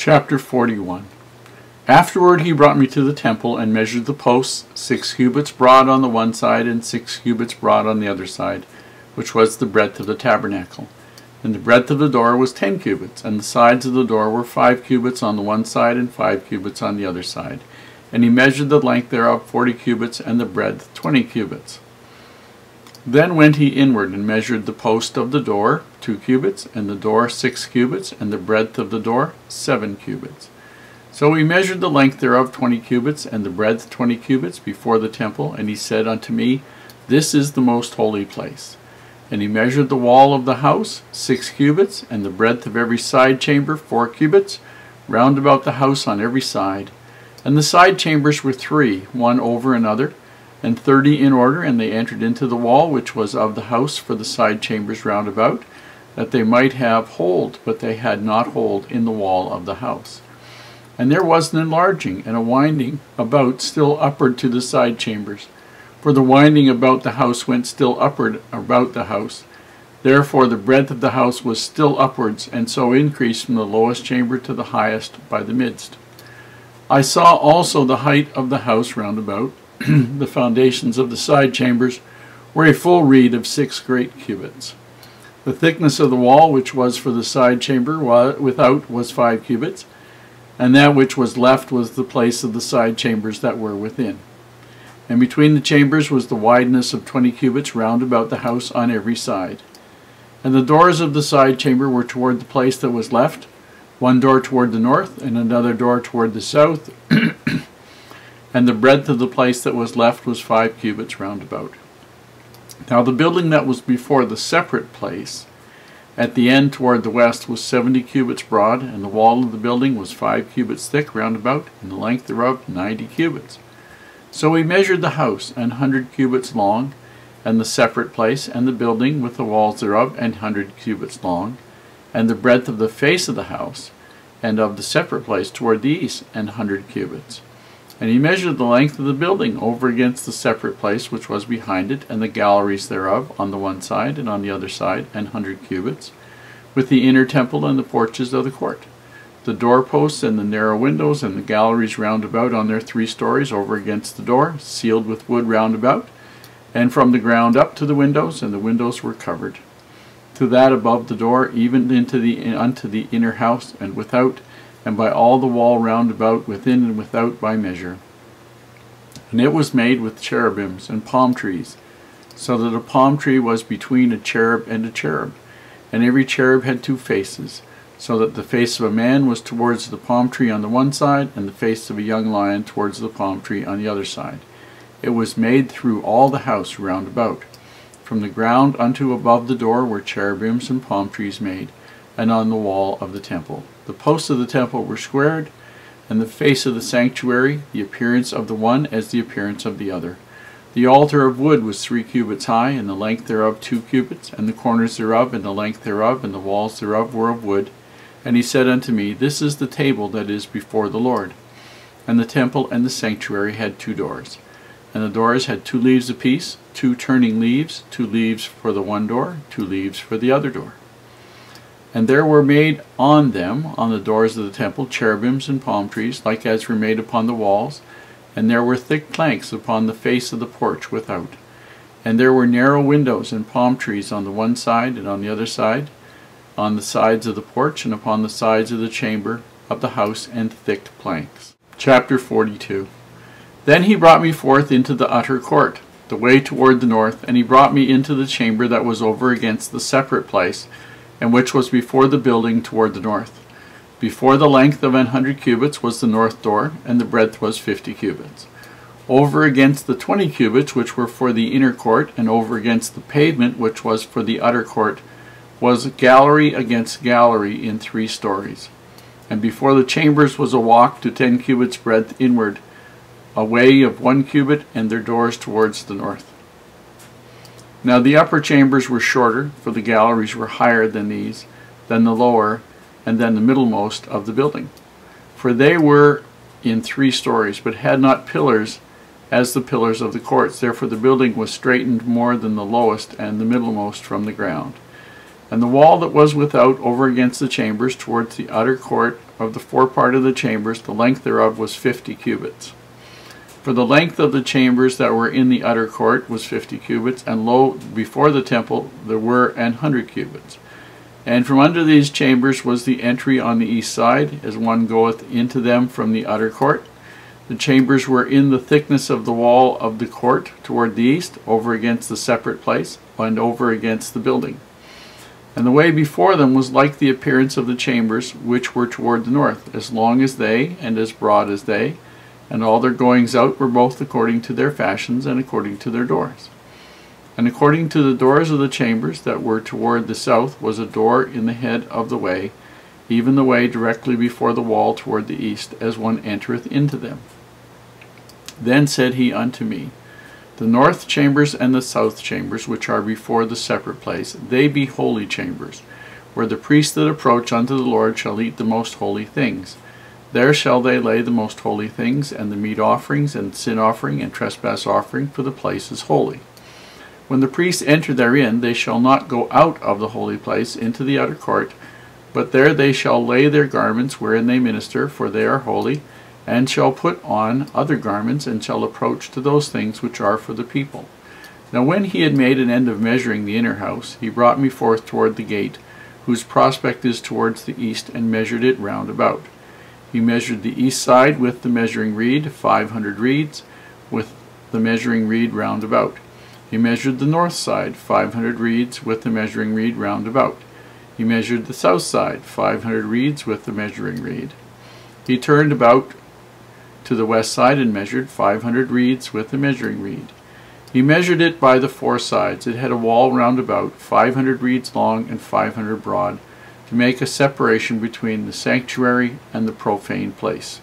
Chapter 41. Afterward he brought me to the temple, and measured the posts, 6 cubits broad on the one side, and 6 cubits broad on the other side, which was the breadth of the tabernacle. And the breadth of the door was 10 cubits, and the sides of the door were 5 cubits on the one side, and 5 cubits on the other side. And he measured the length thereof 40 cubits, and the breadth 20 cubits. Then went he inward, and measured the post of the door 2 cubits, and the door 6 cubits, and the breadth of the door 7 cubits. So he measured the length thereof 20 cubits, and the breadth 20 cubits before the temple. And he said unto me, This is the most holy place. And he measured the wall of the house 6 cubits, and the breadth of every side chamber 4 cubits, round about the house on every side. And the side chambers were 3, one over another, and 30 in order, and they entered into the wall which was of the house for the side chambers round about, that they might have hold, but they had not hold in the wall of the house. And there was an enlarging and a winding about still upward to the side chambers, for the winding about the house went still upward about the house. Therefore the breadth of the house was still upwards, and so increased from the lowest chamber to the highest by the midst. I saw also the height of the house round about. The foundations of the side chambers were a full reed of 6 great cubits. The thickness of the wall which was for the side chamber without was 5 cubits, and that which was left was the place of the side chambers that were within. And between the chambers was the wideness of 20 cubits round about the house on every side. And the doors of the side chamber were toward the place that was left, one door toward the north, and another door toward the south. And the breadth of the place that was left was 5 cubits round about. Now the building that was before the separate place, at the end toward the west, was 70 cubits broad, and the wall of the building was 5 cubits thick round about, and the length thereof 90 cubits. So we measured the house 100 cubits long, and the separate place, and the building with the walls thereof 100 cubits long, and the breadth of the face of the house, and of the separate place toward the east 100 cubits. And he measured the length of the building over against the separate place which was behind it, and the galleries thereof on the one side and on the other side 100 cubits, with the inner temple and the porches of the court, the doorposts and the narrow windows, and the galleries round about on their 3 stories over against the door, sealed with wood round about, and from the ground up to the windows, and the windows were covered. To that above the door, even unto the inner house, and without, and by all the wall round about, within and without, by measure. And it was made with cherubims and palm trees, so that a palm tree was between a cherub and a cherub. And every cherub had 2 faces, so that the face of a man was towards the palm tree on the one side, and the face of a young lion towards the palm tree on the other side. It was made through all the house round about. From the ground unto above the door were cherubims and palm trees made, and on the wall of the temple. The posts of the temple were squared, and the face of the sanctuary, the appearance of the one as the appearance of the other. The altar of wood was 3 cubits high, and the length thereof 2 cubits, and the corners thereof, and the length thereof, and the walls thereof were of wood. And he said unto me, This is the table that is before the Lord. And the temple and the sanctuary had 2 doors. And the doors had 2 leaves apiece, 2 turning leaves, 2 leaves for the one door, 2 leaves for the other door. And there were made on them, on the doors of the temple, cherubims and palm trees, like as were made upon the walls. And there were thick planks upon the face of the porch without. And there were narrow windows and palm trees on the one side and on the other side, on the sides of the porch and upon the sides of the chamber of the house, and thick planks. Chapter 42. Then he brought me forth into the utter court, the way toward the north, and he brought me into the chamber that was over against the separate place, and which was before the building toward the north. Before the length of 100 cubits was the north door, and the breadth was 50 cubits. Over against the 20 cubits which were for the inner court, and over against the pavement which was for the utter court, was gallery against gallery in 3 stories. And before the chambers was a walk to 10 cubits breadth inward, a way of 1 cubit, and their doors towards the north. Now the upper chambers were shorter, for the galleries were higher than these, than the lower, and then the middlemost of the building. For they were in 3 stories, but had not pillars as the pillars of the courts. Therefore the building was straitened more than the lowest and the middlemost from the ground. And the wall that was without over against the chambers towards the utter court of the forepart of the chambers, the length thereof was 50 cubits. For the length of the chambers that were in the utter court was 50 cubits, and lo, before the temple there were 100 cubits. And from under these chambers was the entry on the east side, as one goeth into them from the utter court. The chambers were in the thickness of the wall of the court toward the east, over against the separate place, and over against the building. And the way before them was like the appearance of the chambers which were toward the north, as long as they, and as broad as they, and all their goings out were both according to their fashions, and according to their doors. And according to the doors of the chambers that were toward the south was a door in the head of the way, even the way directly before the wall toward the east, as one entereth into them. Then said he unto me, The north chambers and the south chambers, which are before the separate place, they be holy chambers, where the priests that approach unto the Lord shall eat the most holy things. There shall they lay the most holy things, and the meat offerings, and sin offering, and trespass offering, for the place is holy. When the priests enter therein, they shall not go out of the holy place into the utter court, but there they shall lay their garments wherein they minister, for they are holy, and shall put on other garments, and shall approach to those things which are for the people. Now when he had made an end of measuring the inner house, he brought me forth toward the gate, whose prospect is towards the east, and measured it round about. He measured the east side with the measuring reed, 500 reeds, with the measuring reed round about. He measured the north side, 500 reeds, with the measuring reed round about. He measured the south side, 500 reeds, with the measuring reed. He turned about to the west side and measured 500 reeds with the measuring reed. He measured it by the four sides. It had a wall round about, 500 reeds long and 500 broad, to make a separation between the sanctuary and the profane place.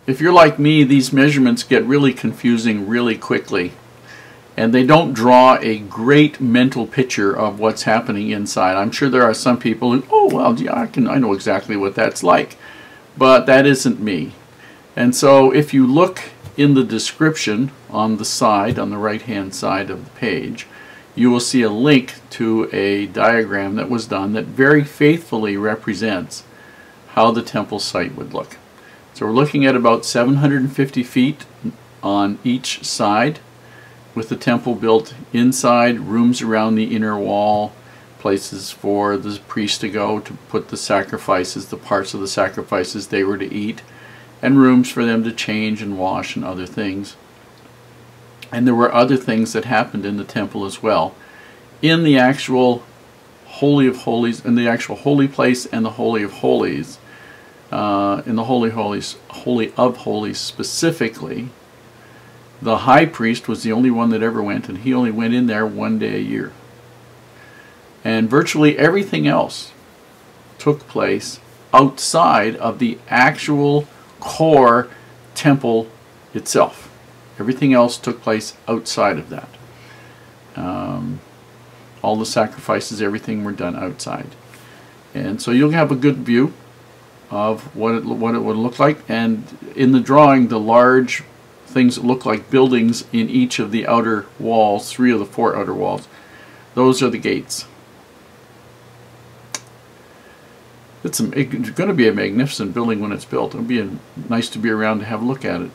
If you're like me, these measurements get really confusing really quickly, and they don't draw a great mental picture of what's happening inside. I'm sure there are some people who, oh well, yeah, I know exactly what that's like, but that isn't me. And so if you look in the description on the side, on the right hand side of the page, you will see a link to a diagram that was done that very faithfully represents how the temple site would look. So we're looking at about 750 feet on each side, with the temple built inside, rooms around the inner wall, places for the priests to go to put the sacrifices, the parts of the sacrifices they were to eat, and rooms for them to change and wash and other things. And there were other things that happened in the temple as well. In the actual Holy of Holies, in the actual holy place and the Holy of Holies, in the Holy of Holies specifically, the high priest was the only one that ever went, and he only went in there one day a year. And virtually everything else took place outside of the actual core temple itself. Everything else took place outside of that. All the sacrifices, everything were done outside. And so you'll have a good view of what it would look like. And in the drawing, the large things that look like buildings in each of the outer walls, 3 of the 4 outer walls, those are the gates. It's going to be a magnificent building when it's built. It'll be nice to be around to have a look at it.